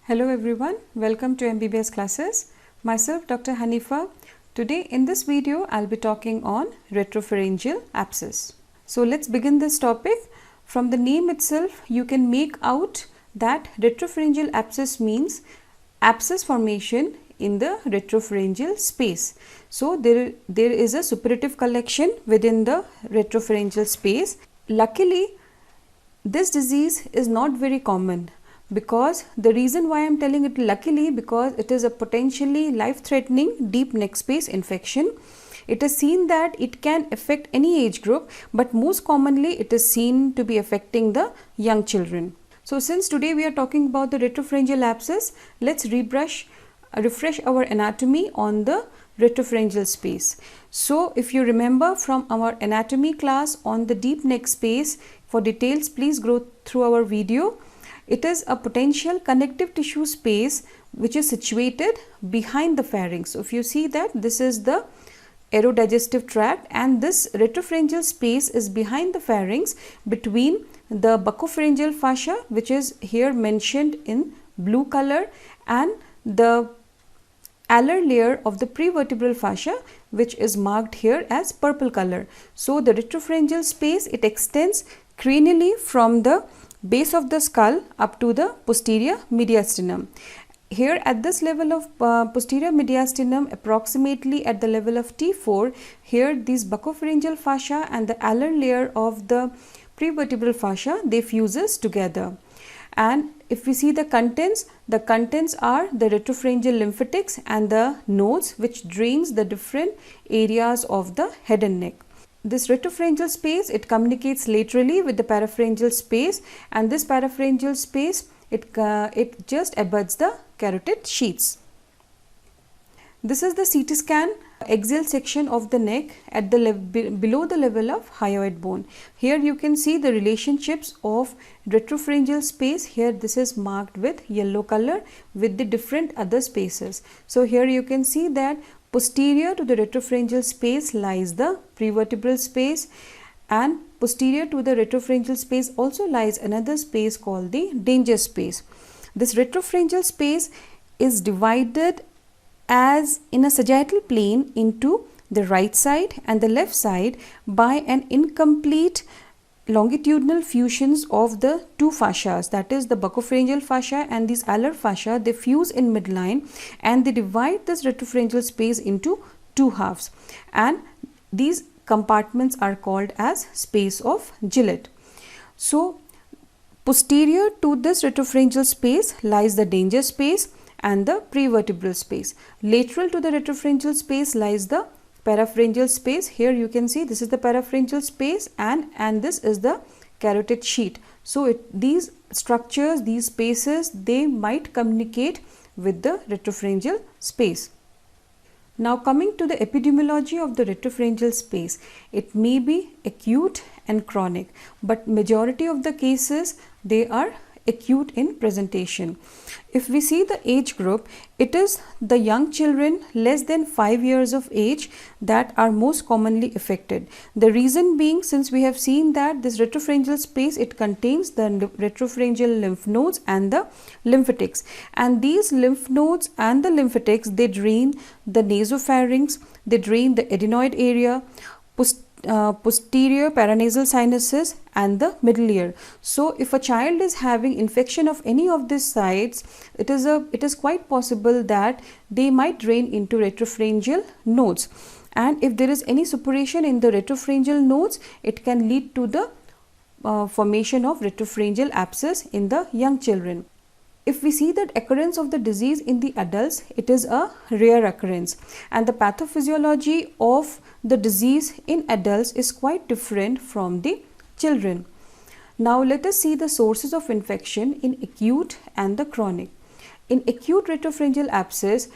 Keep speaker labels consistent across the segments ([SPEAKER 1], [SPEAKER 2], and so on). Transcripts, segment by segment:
[SPEAKER 1] Hello everyone, welcome to MBBS classes. Myself Dr. Hanifa. Today in this video I'll be talking on retropharyngeal abscess. So let's begin this topic. From the name itself you can make out that retropharyngeal abscess means abscess formation in the retropharyngeal space. So there is a suppurative collection within the retropharyngeal space. Luckily this disease is not very common. Because the reason why I am telling it luckily, because it is a potentially life-threatening deep neck space infection. It is seen that it can affect any age group, but most commonly it is seen to be affecting the young children. So since today we are talking about the retropharyngeal abscess, let's refresh our anatomy on the retropharyngeal space. So if you remember from our anatomy class on the deep neck space, for details please go through our video. It is a potential connective tissue space which is situated behind the pharynx. So if you see that this is the aerodigestive tract and this retropharyngeal space is behind the pharynx between the buccopharyngeal fascia, which is here mentioned in blue color, and the alar layer of the prevertebral fascia, which is marked here as purple color. So the retropharyngeal space, it extends cranially from the base of the skull up to the posterior mediastinum. Here at this level of posterior mediastinum, approximately at the level of T4, here these buccopharyngeal fascia and the alar layer of the prevertebral fascia, they fuses together. And if we see the contents are the retropharyngeal lymphatics and the nodes which drains the different areas of the head and neck. This retropharyngeal space, it communicates laterally with the parapharyngeal space, and this parapharyngeal space, it just abuts the carotid sheaths. This is the CT scan axial section of the neck at the below the level of hyoid bone. Here you can see the relationships of retropharyngeal space. Here this is marked with yellow color with the different other spaces. So here you can see that posterior to the retropharyngeal space lies the prevertebral space, and posterior to the retropharyngeal space also lies another space called the danger space. This retropharyngeal space is divided as in a sagittal plane into the right side and the left side by an incomplete longitudinal fusions of the two fascias, that is the buccopharyngeal fascia and these alar fascia. They fuse in midline and they divide this retropharyngeal space into two halves, and these compartments are called as space of Gillette. So posterior to this retropharyngeal space lies the danger space and the prevertebral space. Lateral to the retropharyngeal space lies the parapharyngeal space. Here you can see this is the parapharyngeal space and this is the carotid sheath. So these structures, these spaces, they might communicate with the retropharyngeal space. Now coming to the epidemiology of the retropharyngeal space, it may be acute and chronic, but majority of the cases they are acute in presentation. If we see the age group, it is the young children less than 5 years of age that are most commonly affected. The reason being, since we have seen that this retropharyngeal space, it contains the retropharyngeal lymph nodes and the lymphatics, and these lymph nodes and the lymphatics, they drain the nasopharynx, they drain the adenoid area, posterior paranasal sinuses and the middle ear. So if a child is having infection of any of these sides, it is quite possible that they might drain into retropharyngeal nodes, and if there is any suppuration in the retropharyngeal nodes, it can lead to the formation of retropharyngeal abscess in the young children. If we see that occurrence of the disease in the adults, it is a rare occurrence, and the pathophysiology of the disease in adults is quite different from the children. Now let us see the sources of infection in acute and the chronic. In acute retropharyngeal abscess,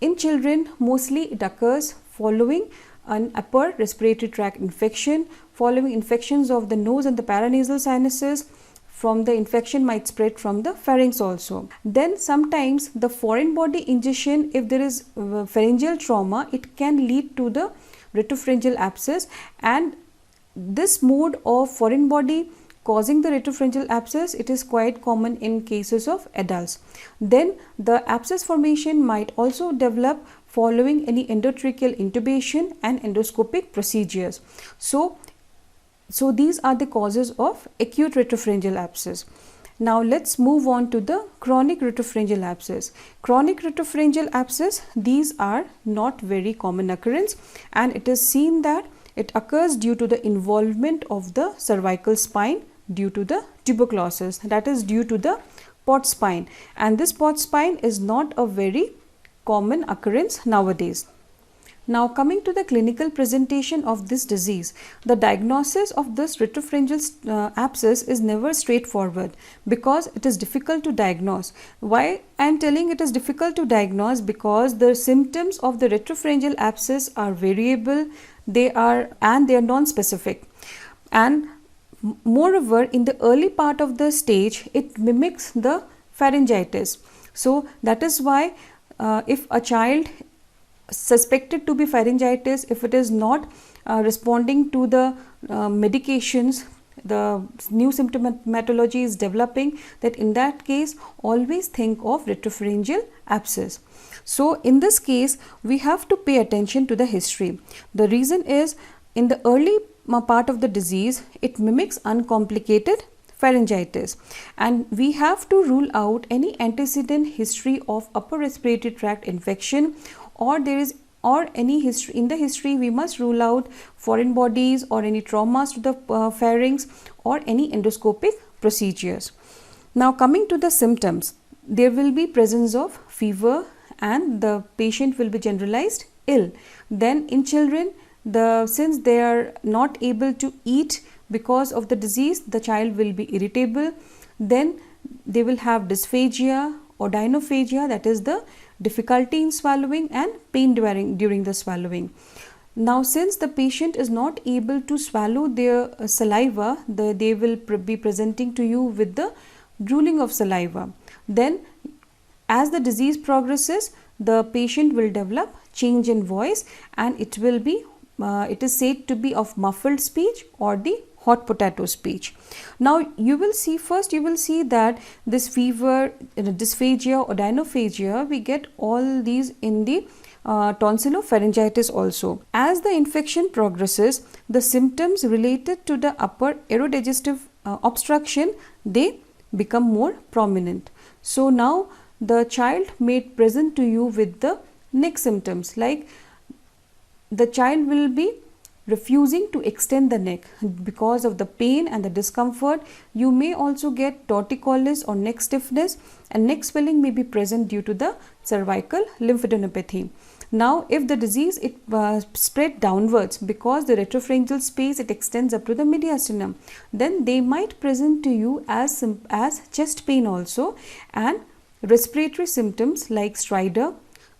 [SPEAKER 1] in children mostly it occurs following an upper respiratory tract infection, following infections of the nose and the paranasal sinuses. From the infection might spread from the pharynx also. Then sometimes the foreign body ingestion, if there is pharyngeal trauma, it can lead to the retropharyngeal abscess, and this mode of foreign body causing the retropharyngeal abscess, it is quite common in cases of adults. Then the abscess formation might also develop following any endotracheal intubation and endoscopic procedures. So these are the causes of acute retropharyngeal abscess. Now let's move on to the chronic retropharyngeal abscess. Chronic retropharyngeal abscess, these are not very common occurrence, and it is seen that it occurs due to the involvement of the cervical spine due to the tuberculosis, that is due to the pot spine, and this pot spine is not a very common occurrence nowadays. Now coming to the clinical presentation of this disease, the diagnosis of this retropharyngeal abscess is never straightforward because it is difficult to diagnose. Why I am telling it is difficult to diagnose? Because the symptoms of the retropharyngeal abscess are variable, they are non-specific, and moreover in the early part of the stage it mimics the pharyngitis. So that is why if a child suspected to be pharyngitis, if it is not responding to the medications, the new symptomatology is developing, that in that case always think of retropharyngeal abscess. So in this case we have to pay attention to the history. The reason is, in the early part of the disease it mimics uncomplicated pharyngitis, and we have to rule out any antecedent history of upper respiratory tract infection, or any history. In the history we must rule out foreign bodies or any traumas to the pharynx or any endoscopic procedures. Now coming to the symptoms, there will be presence of fever and the patient will be generalized ill. Then in children, since they are not able to eat because of the disease, the child will be irritable. Then they will have dysphagia or dinophagia, that is the difficulty in swallowing and pain during the swallowing. Now since the patient is not able to swallow their saliva, they will be presenting to you with the drooling of saliva. Then as the disease progresses, the patient will develop change in voice, and it is said to be of muffled speech or the hot potato speech. Now you will see that this fever, dysphagia or dinophagia, we get all these in the tonsillopharyngitis also. As the infection progresses, the symptoms related to the upper aerodigestive obstruction, they become more prominent. So now the child may present to you with the neck symptoms, like the child will be refusing to extend the neck because of the pain and the discomfort. You may also get torticollis or neck stiffness, and neck swelling may be present due to the cervical lymphadenopathy. Now if the disease spread downwards, because the retropharyngeal space it extends up to the mediastinum, then they might present to you as chest pain also, and respiratory symptoms like stridor,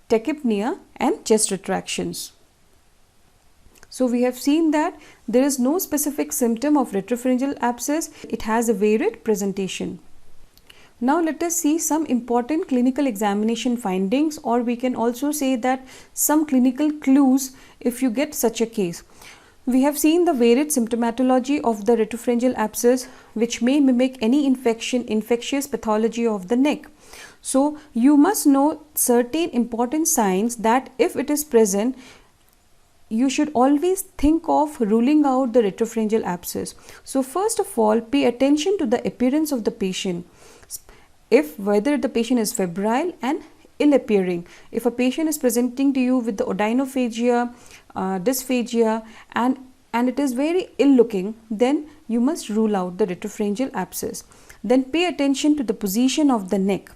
[SPEAKER 1] tachypnea and chest retractions. So we have seen that there is no specific symptom of retropharyngeal abscess. It has a varied presentation. Now let us see some important clinical examination findings, or we can also say that some clinical clues if you get such a case. We have seen the varied symptomatology of the retropharyngeal abscess, which may mimic any infectious pathology of the neck. So you must know certain important signs that if it is present, you should always think of ruling out the retropharyngeal abscess. So first of all, pay attention to the appearance of the patient. Whether the patient is febrile and ill appearing. If a patient is presenting to you with the odynophagia, dysphagia and it is very ill looking, then you must rule out the retropharyngeal abscess. Then pay attention to the position of the neck,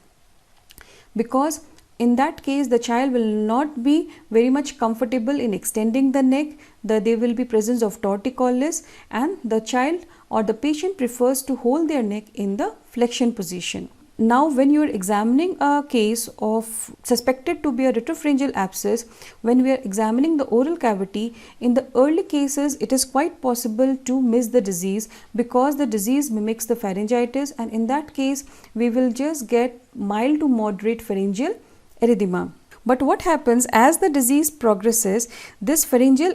[SPEAKER 1] because in that case the child will not be very much comfortable in extending the neck. There will be presence of torticollis, and the child or the patient prefers to hold their neck in the flexion position. Now when you are examining a case of suspected to be a retropharyngeal abscess, when we are examining the oral cavity, in the early cases it is quite possible to miss the disease, because the disease mimics the pharyngitis, and in that case we will just get mild to moderate pharyngeal erythema. But what happens as the disease progresses, this pharyngeal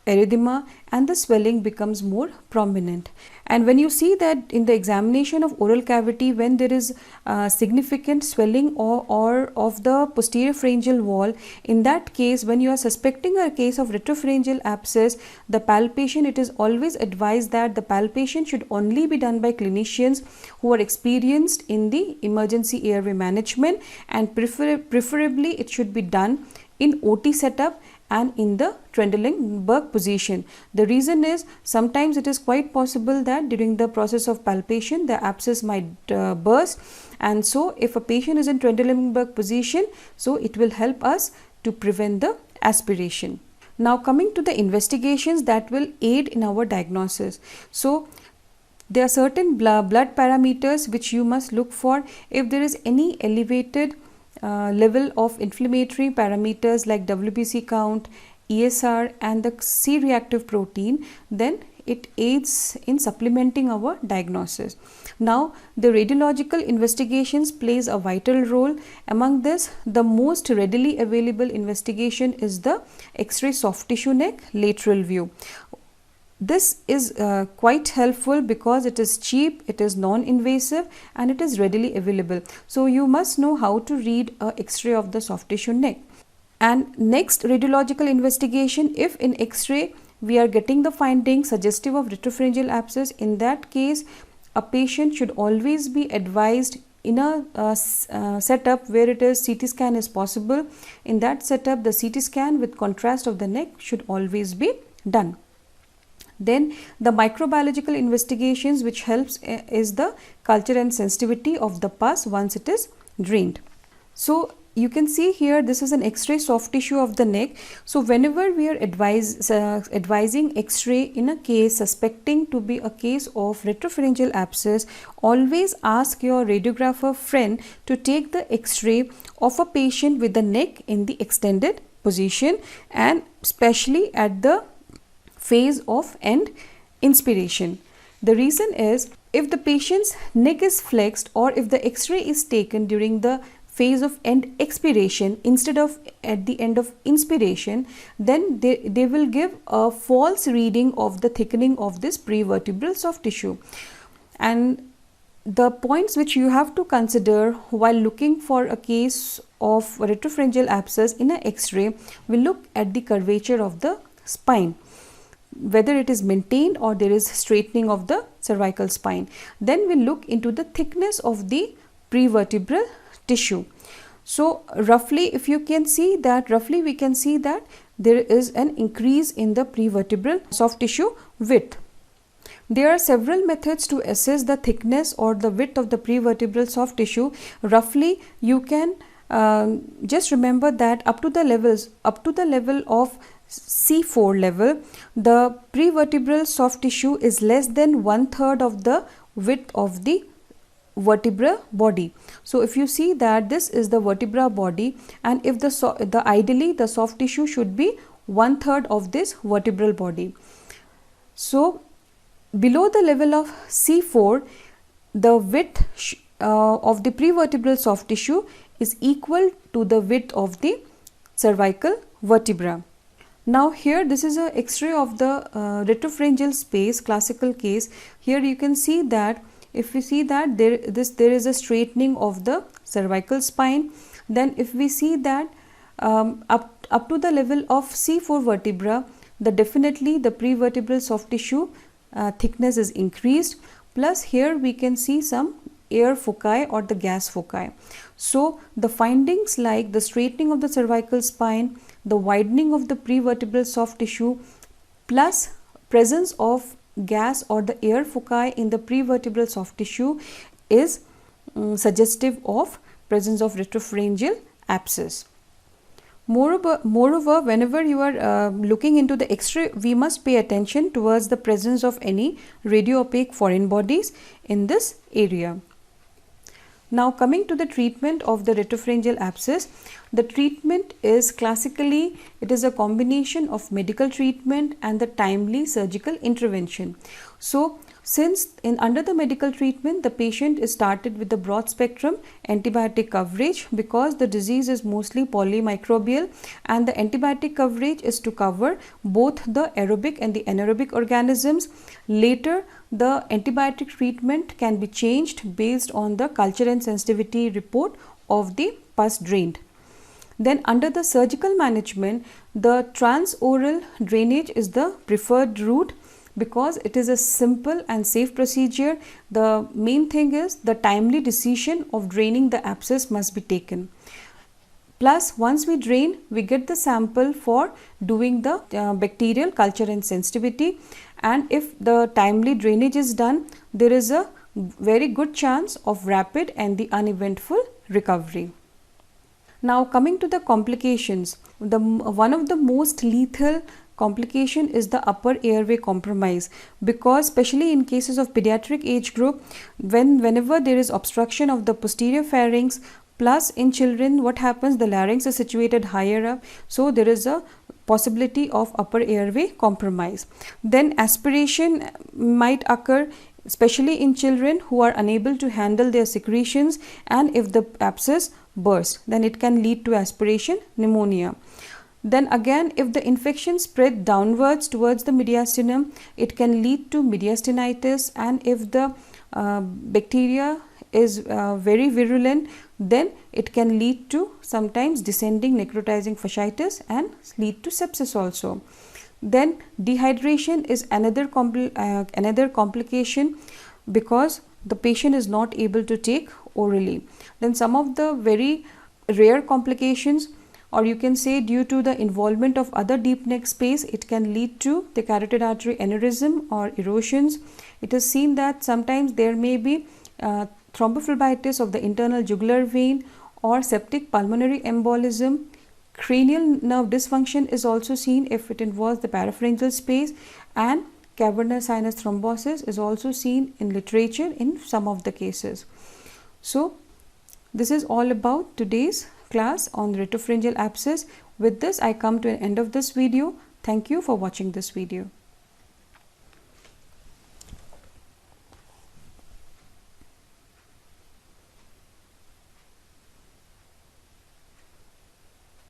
[SPEAKER 1] erythema, and the swelling becomes more prominent. And when you see that in the examination of oral cavity, when there is significant swelling or of the posterior pharyngeal wall, in that case, when you are suspecting a case of retropharyngeal abscess, the palpation, it is always advised that the palpation should only be done by clinicians who are experienced in the emergency airway management, and preferably it should be done in OT setup and in the Trendelenburg position. The reason is, sometimes it is quite possible that during the process of palpation the abscess might burst, and so if a patient is in Trendelenburg position, so it will help us to prevent the aspiration. Now coming to the investigations that will aid in our diagnosis. So there are certain blood parameters which you must look for. If there is any elevated level of inflammatory parameters like WBC count, ESR and the C-reactive protein, then it aids in supplementing our diagnosis. Now the radiological investigations plays a vital role. Among this, the most readily available investigation is the X-ray soft tissue neck lateral view. This is quite helpful because it is cheap, it is non-invasive and it is readily available. So you must know how to read a X-ray of the soft tissue neck. And next radiological investigation, if in X-ray we are getting the findings suggestive of retropharyngeal abscess, in that case a patient should always be advised in a setup where it is CT scan is possible. In that setup, the CT scan with contrast of the neck should always be done. Then the microbiological investigations which helps is the culture and sensitivity of the pus once it is drained. So you can see here, this is an X-ray soft tissue of the neck. So whenever we are advising X-ray in a case suspecting to be a case of retropharyngeal abscess, always ask your radiographer friend to take the X-ray of a patient with the neck in the extended position, and especially at the phase of end inspiration. The reason is, if the patient's neck is flexed or if the X-ray is taken during the phase of end expiration instead of at the end of inspiration, then they will give a false reading of the thickening of this prevertebral soft tissue. And the points which you have to consider while looking for a case of retropharyngeal abscess in an X-ray, we look at the curvature of the spine, whether it is maintained or there is straightening of the cervical spine. Then we look into the thickness of the prevertebral tissue. So roughly, if you can see that, roughly we can see that there is an increase in the prevertebral soft tissue width. There are several methods to assess the thickness or the width of the prevertebral soft tissue. Roughly you can just remember that up to the level of C4 level, the prevertebral soft tissue is less than 1/3 of the width of the vertebral body. So if you see that this is the vertebral body, and if ideally the soft tissue should be 1/3 of this vertebral body. So below the level of C4, the width of the prevertebral soft tissue is equal to the width of the cervical vertebra. Now here, this is a X-ray of the retropharyngeal space, classical case. Here you can see that, if we see that there is a straightening of the cervical spine. Then if we see that up to the level of C4 vertebra, definitely the prevertebral soft tissue thickness is increased. Plus here we can see some air foci or the gas foci. So the findings like the straightening of the cervical spine, the widening of the prevertebral soft tissue, plus presence of gas or the air foci in the prevertebral soft tissue is suggestive of presence of retropharyngeal abscess. Moreover, whenever you are looking into the X-ray, we must pay attention towards the presence of any radio-opaque foreign bodies in this area. Now coming to the treatment of the retropharyngeal abscess, the treatment is classically, it is a combination of medical treatment and the timely surgical intervention. So Since under the medical treatment, the patient is started with the broad spectrum antibiotic coverage because the disease is mostly polymicrobial, and the antibiotic coverage is to cover both the aerobic and the anaerobic organisms. Later, the antibiotic treatment can be changed based on the culture and sensitivity report of the pus drained. Then under the surgical management, the transoral drainage is the preferred route because it is a simple and safe procedure. The main thing is the timely decision of draining the abscess must be taken. Plus, once we drain, we get the sample for doing the bacterial culture and sensitivity, and if the timely drainage is done, there is a very good chance of rapid and the uneventful recovery. Now coming to the complications, one of the most lethal complication is the upper airway compromise, because especially in cases of pediatric age group, whenever there is obstruction of the posterior pharynx, plus in children what happens, the larynx is situated higher up, so there is a possibility of upper airway compromise. Then aspiration might occur, especially in children who are unable to handle their secretions, and if the abscess bursts, then it can lead to aspiration pneumonia. Then again, if the infection spread downwards towards the mediastinum, it can lead to mediastinitis, and if the bacteria is very virulent, then it can lead to sometimes descending necrotizing fasciitis and lead to sepsis also. Then dehydration is another complication because the patient is not able to take orally. Then some of the very rare complications, or you can say due to the involvement of other deep neck space, it can lead to the carotid artery aneurysm or erosions. It is seen that sometimes there may be thrombophlebitis of the internal jugular vein or septic pulmonary embolism. Cranial nerve dysfunction is also seen if it involves the parapharyngeal space, and cavernous sinus thrombosis is also seen in literature in some of the cases. So this is all about today's class on retropharyngeal abscess. With this, I come to an end of this video. Thank you for watching this video.